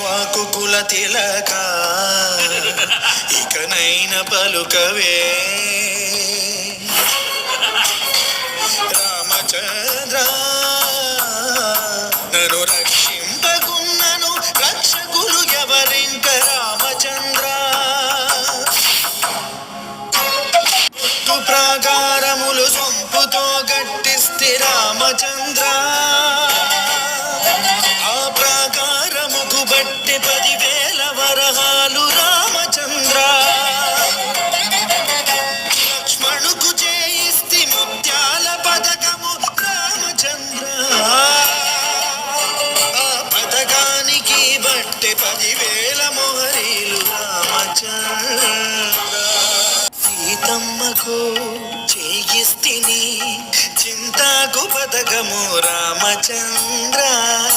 ఇక్ష్వాకుకుల తిలక ఇకనైన పలుకవే రామచంద్ర నన్ను రక్షింపకున్నను రక్షకులు ఎవరింక రామచంద్ర ప్రాకారములు సొంపుతో గట్టిస్తే రామచంద్ర ఆ ప్రాకారముకు బట్టి 10,000 వరహాలు రామచంద్ర లక్ష్మణుకు చేయిస్తి ముత్యాల పథకము రామచంద్ర ఆ పథకానికి బట్టి 10,000 మొహరీలు రామచంద్ర సీతమ్మకు చేయిస్తిని చింతాకు పథకము రామచంద్ర